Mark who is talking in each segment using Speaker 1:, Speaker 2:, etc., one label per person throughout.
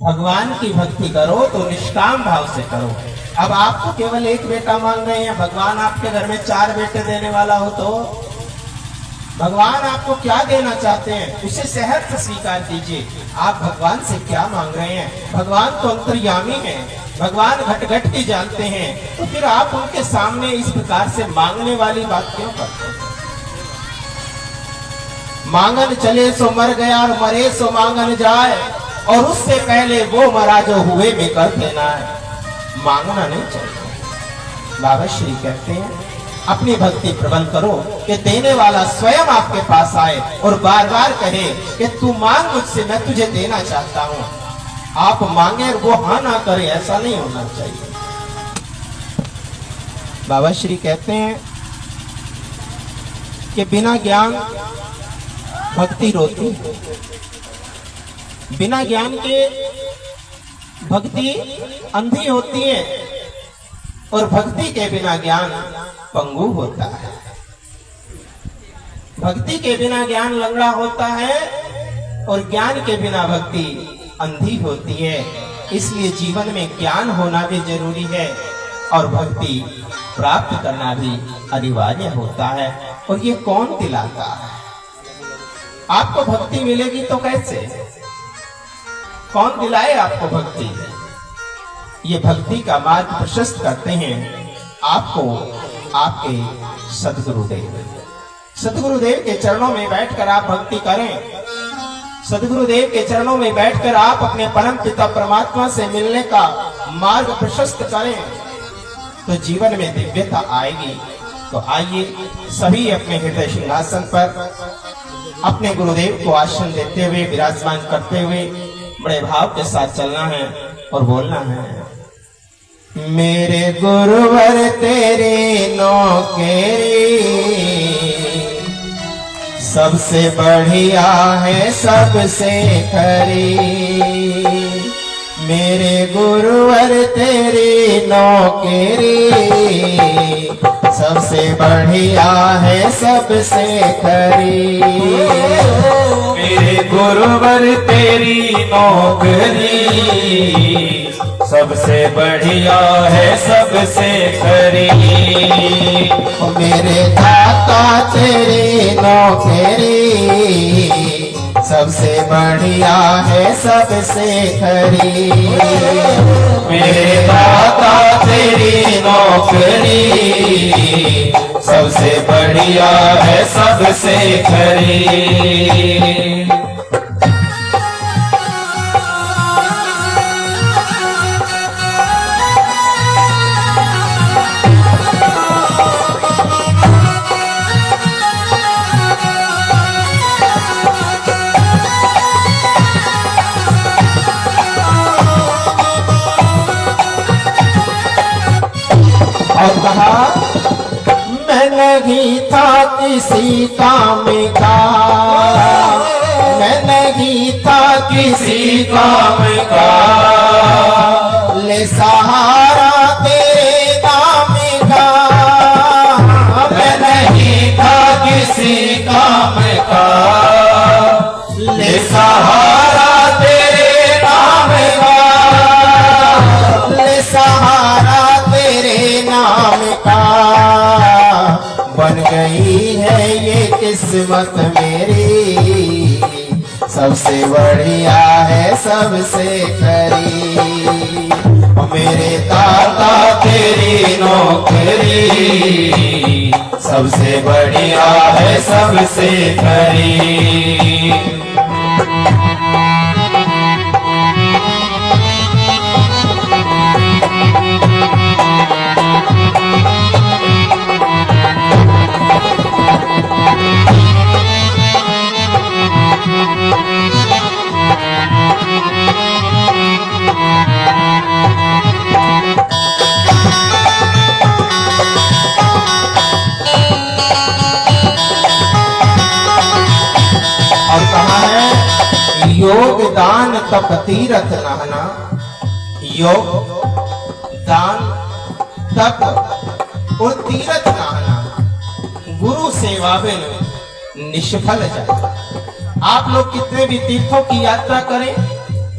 Speaker 1: भगवान की भक्ति करो तो निष्काम भाव से करो। अब आपको केवल एक बेटा मांग रहे हैं, भगवान आपके घर में 4 बेटे देने वाला हो तो भगवान आपको क्या देना चाहते हैं उसे सहर्ष स्वीकार कीजिए। आप भगवान से क्या मांग रहे हैं? भगवान तो अंतर्यामी है, भगवान घट घट की जानते हैं, तो फिर आप उनके सामने इस प्रकार से मांगने वाली बात क्यों करते हैं? मांगन चले सो मर गया और मरे सो मांगन जाए, और उससे पहले वो मरा जो हुए में कर देना है। मांगना नहीं चाहिए। बाबा श्री कहते हैं अपनी भक्ति प्रबल करो कि देने वाला स्वयं आपके पास आए और बार बार कहे कि तू मांग मुझसे, मैं तुझे देना चाहता हूं। आप मांगे और वो हाँ ना करे, ऐसा नहीं होना चाहिए। बाबा श्री कहते हैं कि बिना ज्ञान भक्ति रोती है, बिना ज्ञान के भक्ति अंधी होती है, और भक्ति के बिना ज्ञान पंगु होता है। भक्ति के बिना ज्ञान लंगड़ा होता है और ज्ञान के बिना भक्ति अंधी होती है। इसलिए जीवन में ज्ञान होना भी जरूरी है और भक्ति प्राप्त करना भी अनिवार्य होता है। और ये कौन दिलाता है? आपको भक्ति मिलेगी तो कैसे? कौन दिलाए आपको भक्ति? ये भक्ति का मार्ग प्रशस्त करते हैं आपको आपके सद्गुरुदेव। सद्गुरुदेव के चरणों में बैठकर आप भक्ति करें। सद्गुरुदेव के चरणों में बैठकर आप अपने परम पिता परमात्मा से मिलने का मार्ग प्रशस्त करें तो जीवन में दिव्यता आएगी। तो आइए सभी अपने हृदय सिंहासन पर अपने गुरुदेव को आसन देते हुए, विराजमान करते हुए बड़े भाव के साथ चलना है और बोलना है। मेरे गुरुवर तेरी नौकरी सबसे बढ़िया है सबसे खरी। मेरे गुरुवर तेरी नौकरी सबसे बढ़िया है सबसे खरी।
Speaker 2: मेरे गुरुवर तेरी नौकरी सबसे बढ़िया है सबसे खरी।
Speaker 1: मेरे दाता तेरी नौकरी सबसे बढ़िया है सबसे खरी।
Speaker 2: मेरे दाता तेरी नौकरी सबसे बढ़िया है सबसे खरी।
Speaker 1: और कहा मैं नहीं था किसी काम का, मैं नहीं था किसी
Speaker 2: काम का,
Speaker 1: ले सहारा तेरे नाम का।
Speaker 2: मैं नहीं था किसी काम का, ले सहारा तेरे नाम का।
Speaker 1: ले सहारा तेरे नाम का, बन गई है ये किस्मत मेरी, सबसे बढ़िया है सबसे खरी।
Speaker 2: मेरे दाता तेरी नौकरी सबसे बढ़िया है सबसे खरी।
Speaker 1: योग दान तप तीरथ नहना। योग दान तप और तीरथ नहना गुरु सेवा में निष्फल जाए। आप लोग कितने भी तीर्थों की यात्रा करें,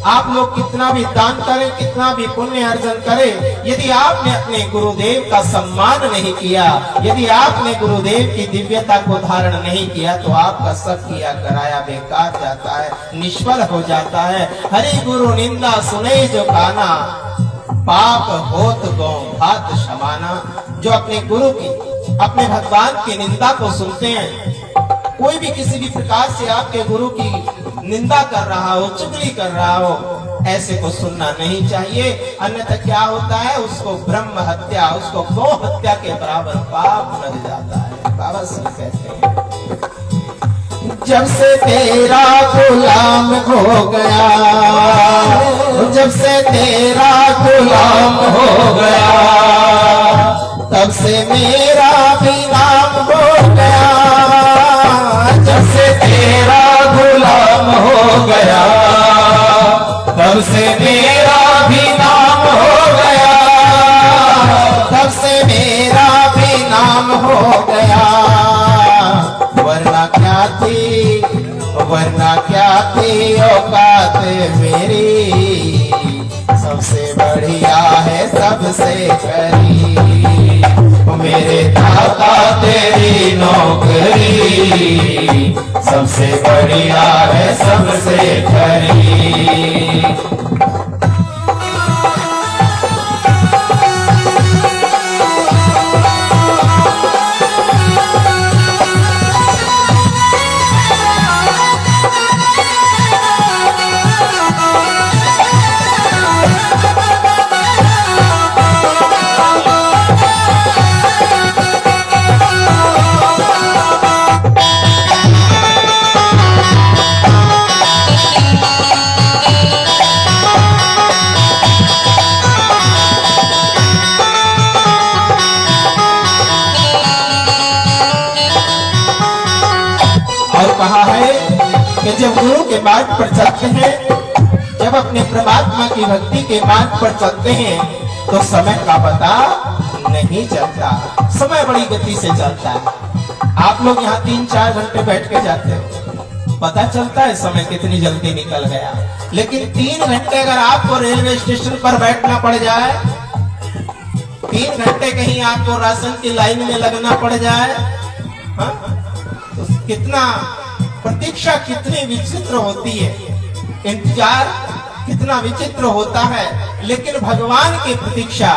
Speaker 1: आप लोग कितना भी दान करें, कितना भी पुण्य अर्जन करें, यदि आपने अपने गुरुदेव का सम्मान नहीं किया, यदि आपने गुरुदेव की दिव्यता को धारण नहीं किया, तो आपका सब किया कराया बेकार जाता है, निष्फल हो जाता है। हरि गुरु निंदा सुने जो काना, पाप होत गौ भात समाना। जो अपने गुरु की, अपने भगवान की निंदा को सुनते हैं, कोई भी किसी भी प्रकार से आपके गुरु की निंदा कर रहा हो, चुगली कर रहा हो, ऐसे को सुनना नहीं चाहिए। अन्यथा क्या होता है, उसको ब्रह्म हत्या, उसको गौ हत्या के बराबर पाप लग जाता है। बाबा श्री कहते हैं, जब से तेरा गुलाम हो गया, जब से तेरा गुलाम हो गया, तब से मेरा भी नाम हो गया। जब से तेरा गुलाम हो गया, तब से मेरा भी नाम हो गया, तब से मेरा भी नाम हो गया। वरना क्या थी, वरना क्या थी औकात मेरी, सबसे बढ़िया है सबसे करी, मेरे दाता तेरी नौकरी, सबसे बढ़िया है सबसे खरी। कहा है कि जब गुरु के मार्ग पर चलते हैं, जब अपने परमात्मा की भक्ति के मार्ग पर चलते हैं, तो समय का पता नहीं चलता, समय बड़ी गति से चलता है। आप लोग यहाँ 3-4 घंटे बैठ के जाते हो, पता चलता है समय कितनी जल्दी निकल गया। लेकिन 3 घंटे अगर आपको रेलवे स्टेशन पर बैठना पड़ जाए, 3 घंटे कहीं आपको राशन की लाइन में लगना पड़ जाए, तो कितना प्रतीक्षा कितनी विचित्र होती है, इंतजार कितना विचित्र होता है। लेकिन भगवान की प्रतीक्षा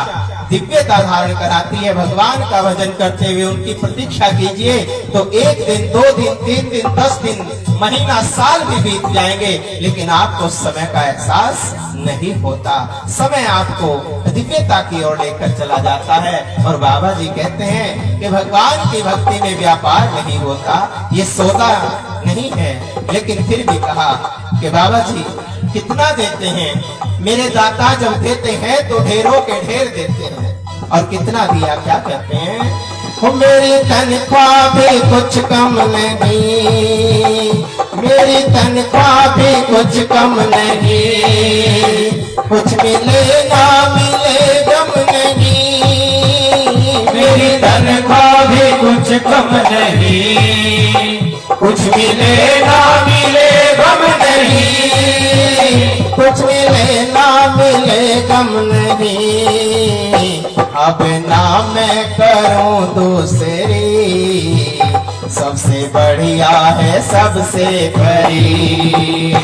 Speaker 1: दिव्यता धारण कराती है। भगवान का भजन करते हुए उनकी प्रतीक्षा कीजिए तो 1 दिन, 2 दिन, 3 दिन, 10 दिन, महीना, साल भी बीत जाएंगे, लेकिन आपको समय का एहसास नहीं होता। समय आपको दिव्यता की ओर लेकर चला जाता है। और बाबा जी कहते हैं कि भगवान की भक्ति में व्यापार नहीं होता, ये सौदा नहीं है। लेकिन फिर भी कहा कि बाबा जी कितना देते हैं, मेरे दाता जब देते हैं तो ढेरों के ढेर देते हैं। और कितना दिया, क्या कहते हैं, मेरी तनख्वाह भी कुछ कम नहीं, मेरी तनख्वाह भी कुछ कम नहीं, कुछ मिले ना मिले गम नहीं,
Speaker 2: मेरी तनख्वाह भी कुछ कम नहीं, कुछ मिले ना मिले गम नहीं,
Speaker 1: कुछ मिले ना मिले गम नहीं। अब ना मैं करूं दूसरी, सबसे बढ़िया है सबसे परी,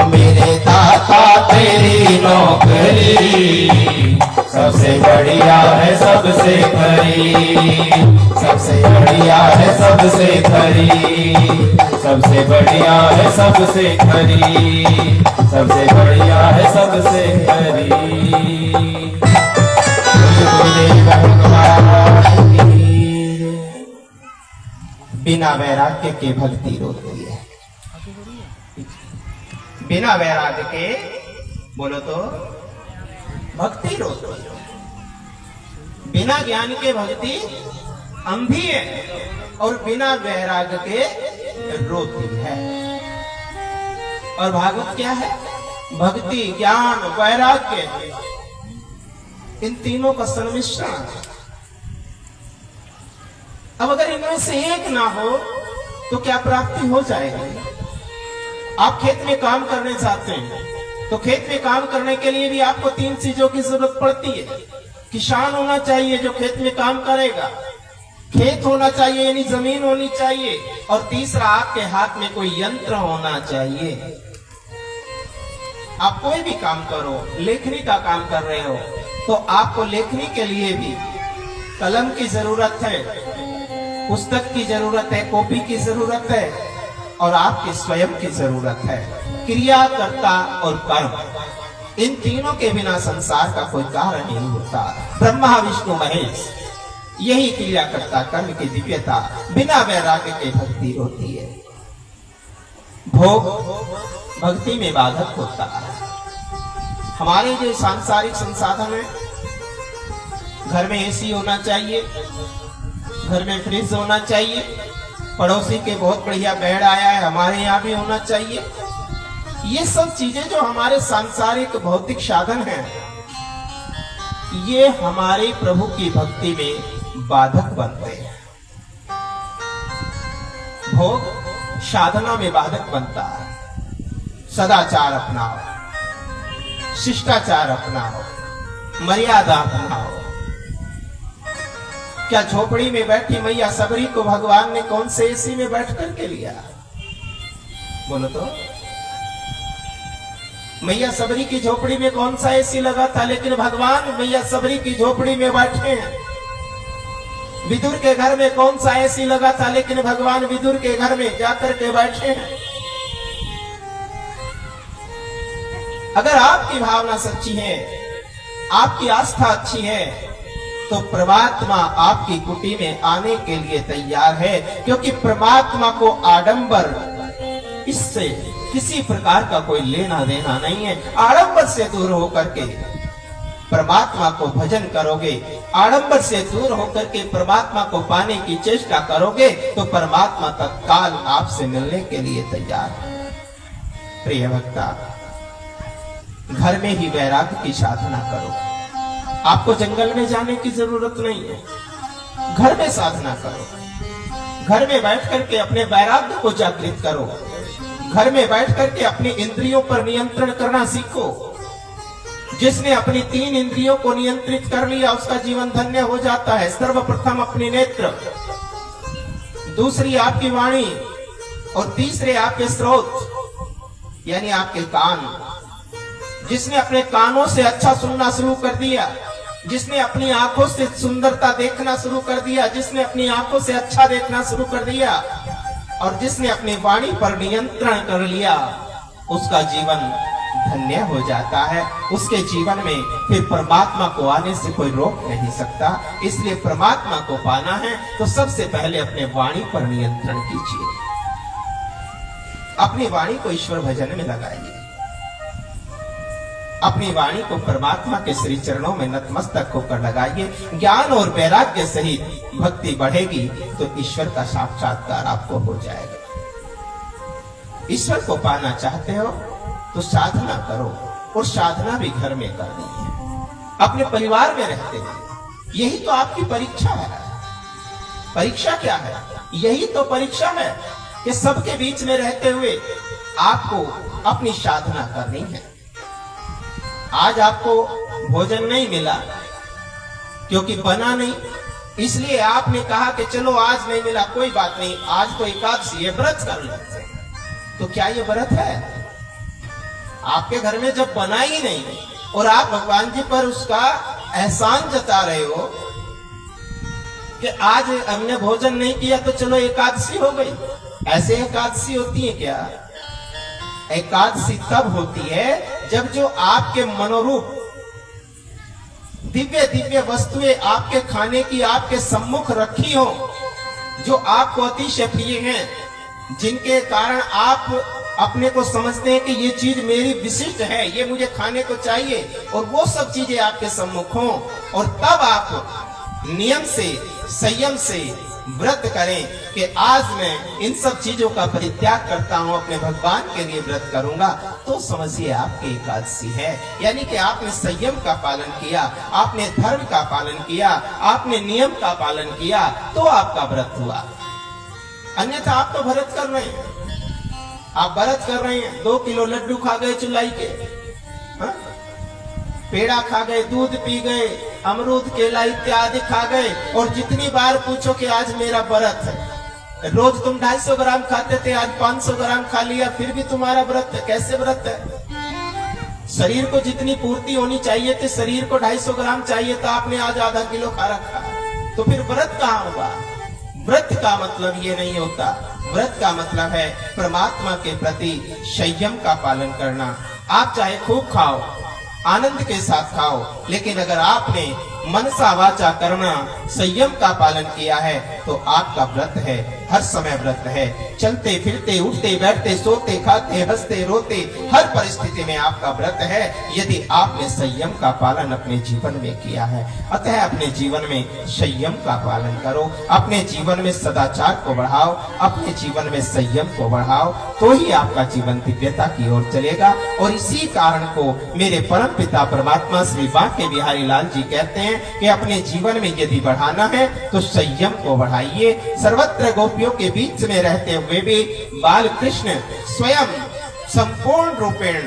Speaker 1: मेरे दाता तेरी नौकरी, सबसे बढ़िया है सबसे परी, सबसे बढ़िया है सबसे खरी, सबसे बढ़िया है सबसे खरी, सबसे बढ़िया है सबसे खरी। बिना वैराग्य के भक्ति रोती है, बिना वैराग्य के बोलो तो भक्ति रोती है। बिना ज्ञान के भक्ति अंधी है और बिना वैराग्य के रोती है। और भागवत क्या है, भक्ति, ज्ञान, वैराग्य, इन तीनों का सम्मिश्रण है। अब अगर इनमें से एक ना हो तो क्या प्राप्ति हो जाएगी? आप खेत में काम करने जाते हैं, तो खेत में काम करने के लिए भी आपको 3 चीजों की जरूरत पड़ती है। किसान होना चाहिए जो खेत में काम करेगा, खेत होना चाहिए यानी जमीन होनी चाहिए, और तीसरा आपके हाथ में कोई यंत्र होना चाहिए। आप कोई भी काम करो, लेखनी का काम कर रहे हो तो आपको लेखनी के लिए भी कलम की जरूरत है, पुस्तक की जरूरत है, कॉपी की जरूरत है, और आपकी स्वयं की जरूरत है। क्रिया, कर्ता और कर्म, इन तीनों के बिना संसार का कोई कार्य नहीं होता। ब्रह्मा विष्णु महेश, यही क्रिया कर्ता कर्म की दिव्यता, बिना वैराग्य के भक्ति होती है। भोग भक्ति में बाधक होता है। हमारे जो सांसारिक संसाधन है, घर में एसी होना चाहिए, घर में फ्रिज होना चाहिए, पड़ोसी के बहुत बढ़िया बेड आया है हमारे यहाँ भी होना चाहिए। ये सब चीजें जो हमारे सांसारिक भौतिक साधन हैं, ये हमारे प्रभु की भक्ति में बाधक बनते हैं। भोग साधना में बाधक बनता है। सदाचार अपनाओ, शिष्टाचार अपनाओ, मर्यादा अपनाओ। क्या झोपड़ी में बैठी मैया सबरी को भगवान ने कौन से एसी में बैठ करके लिया? बोलो तो। मैया सबरी की झोपड़ी में कौन सा एसी लगा था, लेकिन भगवान मैया सबरी की झोपड़ी में बैठे हैं। विदुर के घर में कौन सा एसी लगा था, लेकिन भगवान विदुर के घर में जाकर के बैठे हैं। अगर आपकी भावना सच्ची है, आपकी आस्था अच्छी है, तो परमात्मा आपकी कुटी में आने के लिए तैयार है, क्योंकि परमात्मा को आडंबर इससे किसी प्रकार का कोई लेना देना नहीं है। आडंबर से दूर होकर के परमात्मा को भजन करोगे, आडंबर से दूर होकर के परमात्मा को पाने की चेष्टा करोगे, तो परमात्मा तत्काल आपसे मिलने के लिए तैयार है। प्रिय भक्ता, घर में ही वैराग्य की साधना करो। आपको जंगल में जाने की जरूरत नहीं है, घर में साधना करो। घर में बैठ करके अपने वैराग्य को जागृत करो। घर में बैठ करके अपनी इंद्रियों पर नियंत्रण करना सीखो। जिसने अपनी 3 इंद्रियों को नियंत्रित कर लिया, उसका जीवन धन्य हो जाता है। सर्वप्रथम अपने नेत्र, दूसरी आपकी वाणी, और तीसरे आपके स्रोत यानी आपके कान। जिसने अपने कानों से अच्छा सुनना शुरू कर दिया, जिसने अपनी आंखों से सुंदरता देखना शुरू कर दिया, जिसने अपनी आंखों से अच्छा देखना शुरू कर दिया, और जिसने अपनी वाणी पर नियंत्रण कर लिया, उसका जीवन धन्य हो जाता है। उसके जीवन में फिर परमात्मा को आने से कोई रोक नहीं सकता। इसलिए परमात्मा को पाना है तो सबसे पहले अपने वाणी पर नियंत्रण कीजिए। अपनी वाणी को ईश्वर भजन में लगाइए। अपनी वाणी को परमात्मा के श्री चरणों में नतमस्तक होकर लगाइए। ज्ञान और वैराग्य सहित भक्ति बढ़ेगी तो ईश्वर का साक्षात्कार आपको हो जाएगा। ईश्वर को पाना चाहते हो तो साधना करो, और साधना भी घर में करनी है, अपने परिवार में रहते हैं। यही तो आपकी परीक्षा है। परीक्षा क्या है? यही तो परीक्षा है कि सबके बीच में रहते हुए आपको अपनी साधना करनी है। आज आपको भोजन नहीं मिला क्योंकि बना नहीं, इसलिए आपने कहा कि चलो आज नहीं मिला, कोई बात नहीं, आज तो एकादशी है, व्रत कर लेते। तो क्या ये व्रत है? आपके घर में जब बना ही नहीं और आप भगवान जी पर उसका एहसान जता रहे हो कि आज हमने भोजन नहीं किया तो चलो एकादशी हो गई। ऐसे एकादशी होती है क्या? एकादशी तब होती है जब जो आपके मनोरूप दिव्य दिव्य वस्तुएं आपके खाने की आपके सम्मुख रखी हो, जो आपको अतिशय प्रिय हैं, जिनके कारण आप अपने को समझते हैं कि ये चीज मेरी विशिष्ट है, ये मुझे खाने को चाहिए, और वो सब चीजें आपके सम्मुख हों, और तब आप नियम से संयम से व्रत करें कि आज मैं इन सब चीजों का परित्याग करता हूं, अपने भगवान के लिए व्रत करूंगा, तो समझिए आपकी एकादशी है। यानी कि आपने संयम का पालन किया, आपने धर्म का पालन किया, आपने नियम का पालन किया, तो आपका व्रत हुआ। अन्यथा आप तो व्रत कर रहे हैं, आप व्रत कर रहे हैं, 2 किलो लड्डू खा गए चुलाई के, पेड़ा खा गए, दूध पी गए, अमरूद केला इत्यादि खा गए, और जितनी बार पूछो कि आज मेरा व्रत है, रोज तुम 250 ग्राम खाते थे, आज 500 ग्राम खा लिया, फिर भी तुम्हारा व्रत है। कैसे व्रत है? शरीर को जितनी पूर्ति होनी चाहिए थी, शरीर को 250 ग्राम चाहिए था, आपने आज आधा किलो खा रखा, तो फिर व्रत कहाँ हुआ? व्रत का मतलब ये नहीं होता। व्रत का मतलब है परमात्मा के प्रति संयम का पालन करना। आप चाहे खूब खाओ, आनंद के साथ खाओ, लेकिन अगर आपने मनसा वाचा कर्मणा संयम का पालन किया है तो आपका व्रत है, हर समय व्रत है। चलते फिरते, उठते बैठते, सोते खाते, हंसते रोते, हर परिस्थिति में आपका व्रत है, यदि आपने संयम का पालन अपने जीवन में किया है। अतः अपने जीवन में संयम का पालन करो, अपने जीवन में सदाचार को बढ़ाओ, अपने जीवन में संयम को बढ़ाओ, तो ही आपका जीवन दिव्यता की ओर चलेगा। और इसी कारण को मेरे परम पिता परमात्मा श्री बांके बिहारी लाल जी कहते हैं कि अपने जीवन में यदि बढ़ाना है तो संयम को बढ़ाइए। सर्वत्र गोपियों के बीच में रहते हुए भी बाल कृष्ण स्वयं संपूर्ण रूपेण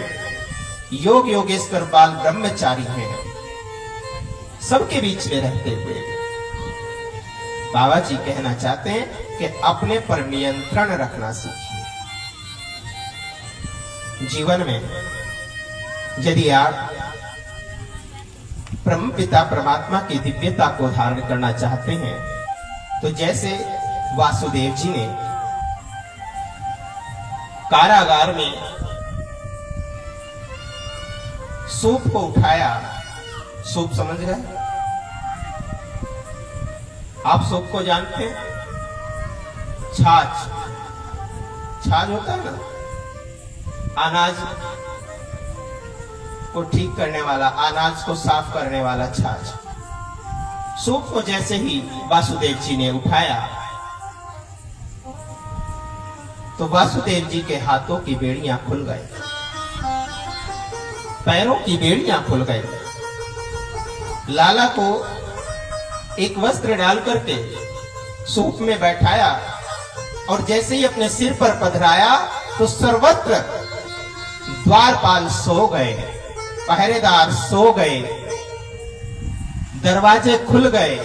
Speaker 1: योग योगेश्वर बाल ब्रह्मचारी हैं। सबके बीच में रहते हुए बाबा जी कहना चाहते हैं कि अपने पर नियंत्रण रखना सीखिए। जीवन में यदि आप परम पिता परमात्मा की दिव्यता को धारण करना चाहते हैं तो जैसे वासुदेव जी ने कारागार में सूप को उठाया, सूप समझ गए आप? सूप को जानते हैं? छाछ, छाछ होता है ना, अनाज को ठीक करने वाला, अनाज को साफ करने वाला छाछ। सूप को जैसे ही वासुदेव जी ने उठाया तो वासुदेव जी के हाथों की बेड़ियां खुल गई, पैरों की बेड़ियां खुल गई। लाला को एक वस्त्र डाल करके सूप में बैठाया और जैसे ही अपने सिर पर पधराया तो सर्वत्र द्वारपाल सो गए, पहरेदार सो गए, दरवाजे खुल गए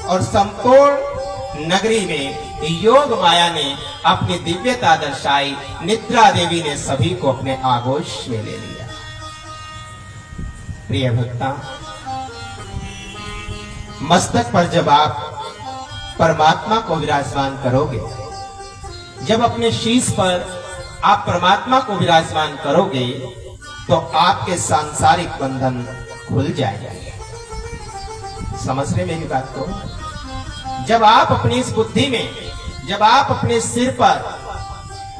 Speaker 1: और संपूर्ण नगरी में योग माया ने अपनी दिव्यता दर्शाई। निद्रा देवी ने सभी को अपने आगोश में ले लिया। प्रिय भक्ता, मस्तक पर जब आप परमात्मा को विराजमान करोगे, जब अपने शीश पर आप परमात्मा को विराजमान करोगे तो आपके सांसारिक बंधन खुल जाएंगे। समझ रहे मेरी बात को? जब आप अपनी इस बुद्धि में, जब आप अपने सिर पर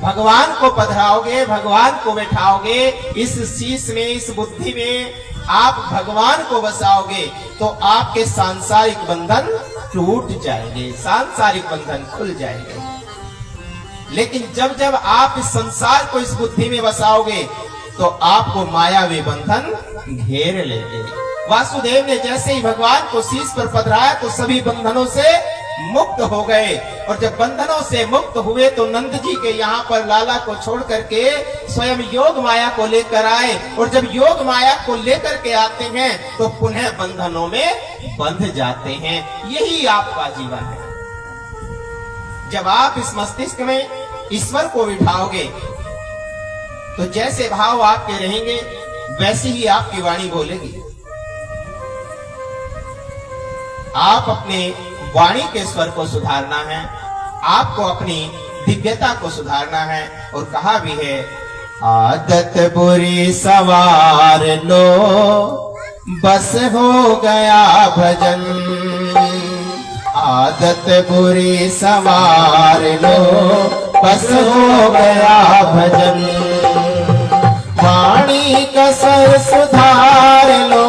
Speaker 1: भगवान को पधराओगे, भगवान को बैठाओगे, इस शीश में, इस बुद्धि में आप भगवान को बसाओगे तो आपके सांसारिक बंधन टूट जाएंगे, सांसारिक बंधन खुल जाएंगे। लेकिन जब जब आप इस संसार को इस बुद्धि में बसाओगे तो आपको मायावी बंधन घेर लेंगे। वासुदेव ने जैसे ही भगवान को शीश पर पधराया तो सभी बंधनों से मुक्त हो गए, और जब बंधनों से मुक्त हुए तो नंद जी के यहाँ पर लाला को छोड़ करके स्वयं योग माया को लेकर आए, और जब योग माया को लेकर के आते हैं तो पुनः बंधनों में बंध जाते हैं। यही आपका जीवन है। जब आप इस मस्तिष्क में ईश्वर को बिठाओगे तो जैसे भाव आपके रहेंगे वैसी ही आपकी वाणी बोलेगी। आप अपने वाणी के स्वर को सुधारना है, आपको अपनी दिव्यता को सुधारना है। और कहा भी है, आदत बुरी सवार लो, बस हो गया भजन। आदत बुरी सवार लो, बस हो गया भजन। वाणी कसर सुधार लो,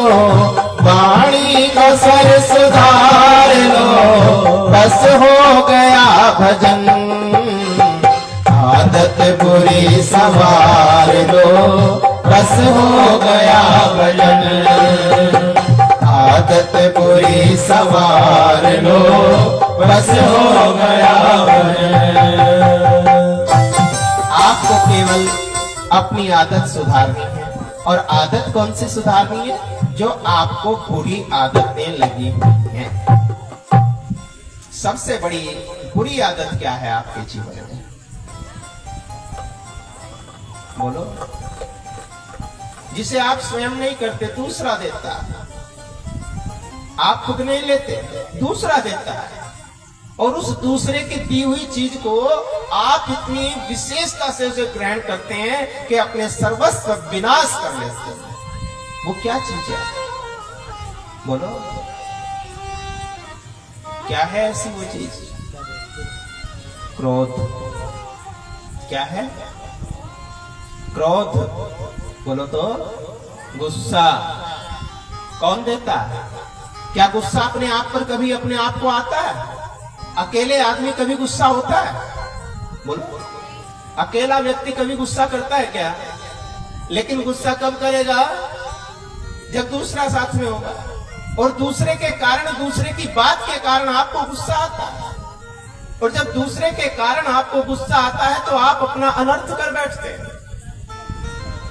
Speaker 1: वाणी कसर सुधार लो, बस हो गया भजन। आदत बुरी सवार लो, बस हो गया भजन। आदत बुरी सवार लो, बस हो गया भजन। आपको केवल अपनी आदत सुधारनी है। और आदत कौन सी सुधारनी है? जो आपको बुरी आदतें लगी हुई हैं। सबसे बड़ी बुरी आदत क्या है आपके जीवन में? बोलो। जिसे आप स्वयं नहीं करते, दूसरा देता है। आप खुद नहीं लेते, दूसरा देता है। और उस दूसरे की दी हुई चीज को आप इतनी विशेषता से उसे ग्रहण करते हैं कि अपने सर्वस्व विनाश कर लेते हैं। वो क्या चीज है? बोलो, क्या है ऐसी वो चीज? क्रोध। क्या है? क्रोध। बोलो तो। गुस्सा। कौन देता है? क्या गुस्सा अपने आप पर कभी अपने आप को आता है? अकेले आदमी कभी गुस्सा होता है? बोलो। अकेला व्यक्ति कभी गुस्सा करता है क्या? लेकिन गुस्सा कब करेगा? जब दूसरा साथ में होगा। और दूसरे के कारण, दूसरे की बात के कारण आपको गुस्सा आता है। और जब दूसरे के कारण आपको गुस्सा आता है तो आप अपना अनर्थ कर बैठते हैं।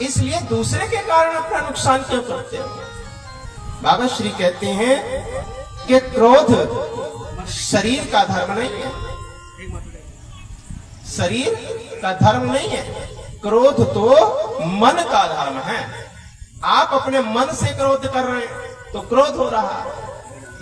Speaker 1: इसलिए दूसरे के कारण अपना नुकसान क्यों करते हो? बाबा श्री कहते हैं कि क्रोध शरीर का धर्म नहीं है। शरीर का धर्म नहीं है। क्रोध तो मन का धर्म है। आप अपने मन से क्रोध कर रहे हैं तो क्रोध हो रहा है।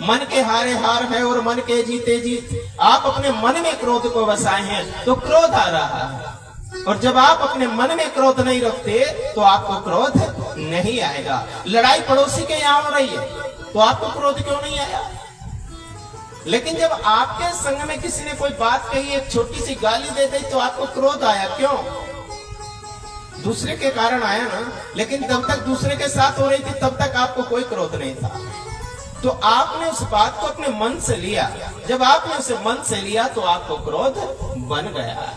Speaker 1: मन के हारे हार है और मन के जीते जीत। आप अपने मन में क्रोध को बसाए हैं तो क्रोध आ रहा है। और जब आप अपने मन में क्रोध नहीं रखते तो आपको क्रोध नहीं आएगा। लड़ाई पड़ोसी के यहां हो रही है तो आपको क्रोध क्यों नहीं आया? लेकिन जब आपके संग में किसी ने कोई बात कही, एक छोटी सी गाली दे दी तो आपको क्रोध आया। क्यों? दूसरे के कारण आया ना। लेकिन जब तक दूसरे के साथ हो रही थी तब तक आपको कोई क्रोध नहीं था। तो आपने उस बात को अपने मन से लिया। जब आपने उसे मन से लिया तो आपको क्रोध बन गया।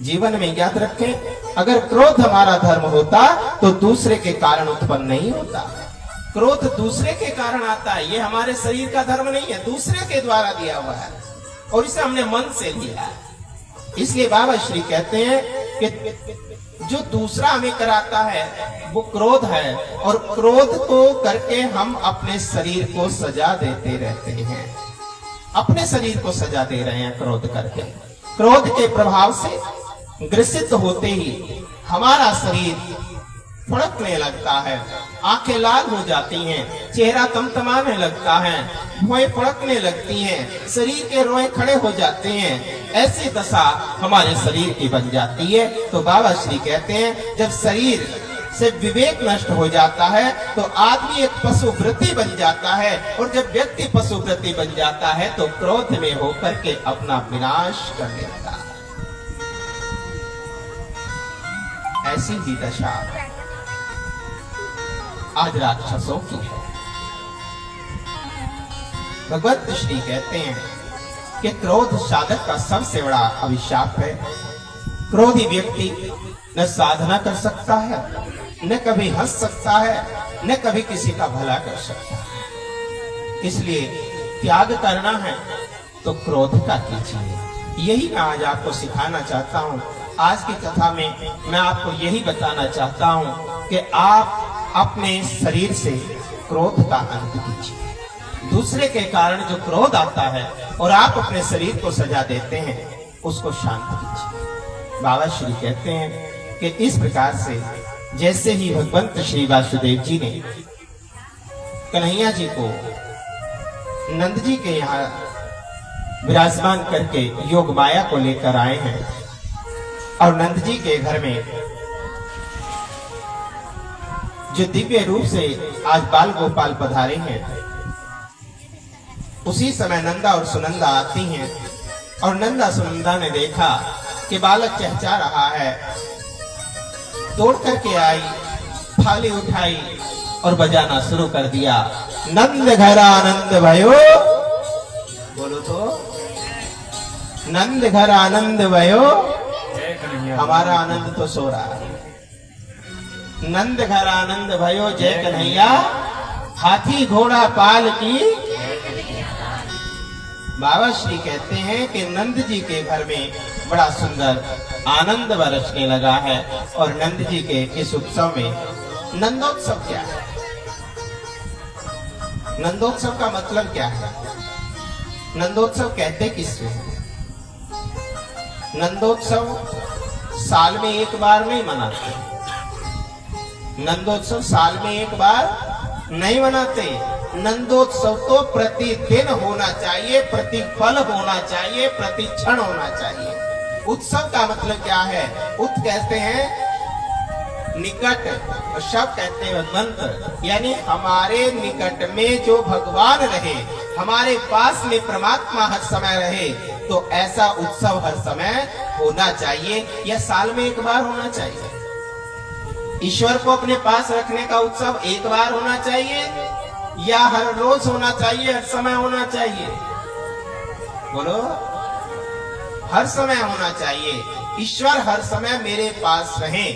Speaker 1: जीवन में याद रखें, अगर क्रोध हमारा धर्म होता तो दूसरे के कारण उत्पन्न नहीं होता। क्रोध दूसरे के कारण आता है। ये हमारे शरीर का धर्म नहीं है, दूसरे के द्वारा दिया हुआ है और इसे हमने मन से लिया है। इसलिए बाबा श्री कहते हैं कि जो दूसरा हमें कराता है वो क्रोध है। और क्रोध को करके हम अपने शरीर को सजा देते रहते हैं। अपने शरीर को सजा दे रहे हैं क्रोध करके। क्रोध के प्रभाव से ग्रसित होते ही हमारा शरीर फड़कने लगता है, आंखें लाल हो जाती हैं, चेहरा तमतमाने लगता है, भौहें फड़कने लगती हैं, शरीर के रोए खड़े हो जाते हैं। ऐसी दशा हमारे शरीर की बन जाती है। तो बाबा श्री कहते हैं जब शरीर से विवेक नष्ट हो जाता है तो आदमी एक पशु वृत्ति बन जाता है। और जब व्यक्ति पशु वृत्ति बन जाता है तो क्रोध में होकर के अपना विनाश कर लेता है। ऐसी ही दशा आज राक्षसों की है। भगवत श्री कहते हैं कि क्रोध साधक का सबसे बड़ा अभिशाप है। क्रोधी व्यक्ति न साधना कर सकता है, न कभी हंस सकता है, न कभी किसी का भला कर सकता है। इसलिए त्याग करना है तो क्रोध का कीजिए। यही मैं आज आपको सिखाना चाहता हूँ। आज की कथा में मैं आपको यही बताना चाहता हूँ कि आप अपने शरीर से क्रोध का अंत कीजिए। दूसरे के कारण जो क्रोध आता है और आप अपने शरीर को सजा देते हैं उसको शांत कीजिए। बाबा श्री कहते हैं कि इस प्रकार से जैसे ही भगवंत श्री वासुदेव जी ने कन्हैया जी को नंद जी के यहाँ विराजमान करके योग माया को लेकर आए हैं और नंद जी के घर में जो दिव्य रूप से आज बाल गोपाल पधारे हैं, उसी समय नंदा और सुनंदा आती हैं और नंदा सुनंदा ने देखा कि बालक चहचा रहा है। दौड़ करके आई, थाली उठाई और बजाना शुरू कर दिया। नंद घर आनंद भयो, बोलो तो। नंद घर आनंद भयो, हमारा आनंद तो सो रहा है। नंद घर आनंद भयो जय कन्हैया, हाथी घोड़ा पाल की। बाबा श्री कहते हैं कि नंद जी के घर में बड़ा सुंदर आनंद बरसने लगा है और नंद जी के इस उत्सव में नंदोत्सव क्या है? नंदोत्सव का मतलब क्या है? नंदोत्सव कहते किससे? नंदोत्सव साल में एक बार नहीं मनाते। नंदोत्सव साल में एक बार नहीं मनाते। नंदोत्सव तो प्रतिदिन होना चाहिए, प्रतिपल होना चाहिए, प्रतिक्षण होना चाहिए। उत्सव का मतलब क्या है? उत कहते हैं निकट और शब कहते हैं मंत्र, यानी हमारे निकट में जो भगवान रहे, हमारे पास में परमात्मा हर समय रहे, तो ऐसा उत्सव हर समय होना चाहिए या साल में एक बार होना चाहिए। ईश्वर को अपने पास रखने का उत्सव एक बार होना चाहिए या हर रोज होना चाहिए, हर समय होना चाहिए? बोलो, हर समय होना चाहिए। ईश्वर हर समय मेरे पास रहे,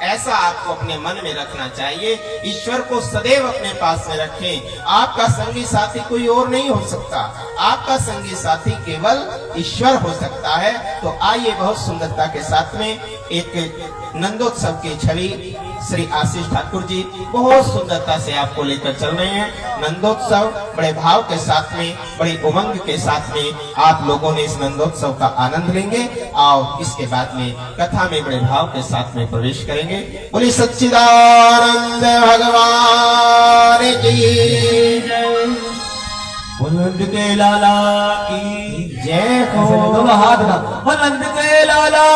Speaker 1: ऐसा आपको अपने मन में रखना चाहिए। ईश्वर को सदैव अपने पास में रखें। आपका संगी साथी कोई और नहीं हो सकता, आपका संगी साथी केवल ईश्वर हो सकता है। तो आइए बहुत सुंदरता के साथ में एक नंदोत्सव की छवि श्री आशीष ठाकुर जी बहुत सुंदरता से आपको लेकर चल रहे हैं। नंदोत्सव बड़े भाव के साथ में, बड़ी उमंग के साथ में आप लोगों ने इस नंदोत्सव का आनंद लेंगे और इसके बाद में कथा में बड़े भाव के साथ में प्रवेश करेंगे। बोली सच्चिदानंद भगवान की
Speaker 2: नंद के लाला की
Speaker 1: जय हो।
Speaker 2: दोनों हाथ उठा। नंद के लाला